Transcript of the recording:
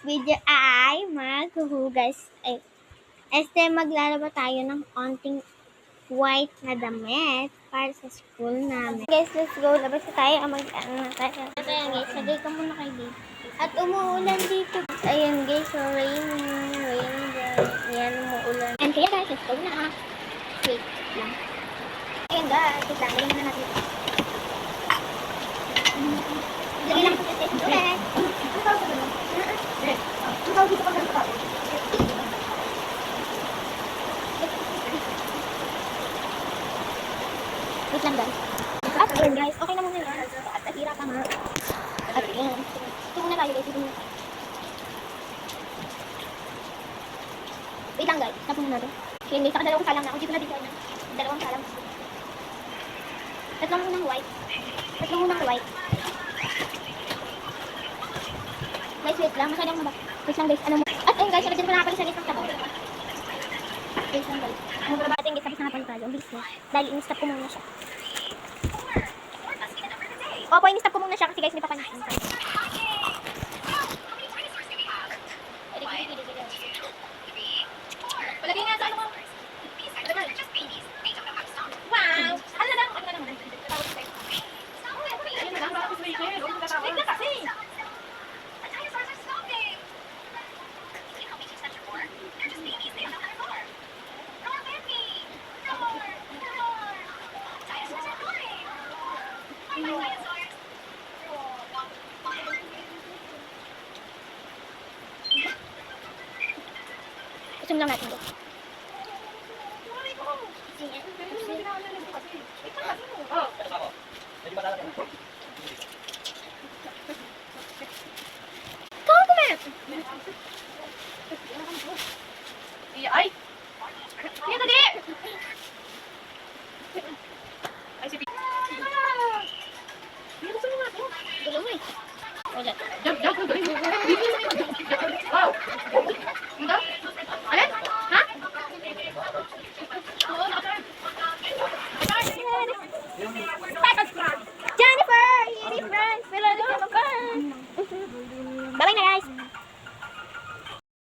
video ay maghuhugas. Maglalaba tayo ng onting white na damit para sa school namin. Guys, let's go. Labas na tayo. Mag-ano na tayo. Ayan guys, sagay ka muna kay dito. At umuulan dito. Ayan guys, so raining guys. Ayan, umuulan. And kaya guys, let's go na. Wait lang. Ayan guys, wait lang. Lagyan na natin. Lagyan lang natin ito ulit. Wait lang guys. At yun guys, okay na muna yan. At natira ka nga. At yun. Ito muna tayo guys. Wait lang guys. Stop muna natin. Okay guys, saka dalawang salang na. Kung dito na dito na. Dalawang salang. Tatlong munang white. Guys, wait lang. Masyadong mabak. Wait lang guys. Ano mo? At ayun guys, nalagyan ko na pala sa list ng sabaw. Wait lang guys. Ano ba ba? At ayun guys, tapos na pala tayo. Ang bilis na. Dahil in-stop ko muna siya. Opo, in-stop ko muna siya kasi guys, may papansin. Palagay nga sa ano mo. Wow! Ano na lang? Isum lang natin guys. Ay! Yan tadi! Ay, si Pete. Gusto mo nga ito? Gusto mo eh. Wala. Wow! Ano? Alin? Ha? Jennifer! Here is friends! Bye-bye na guys!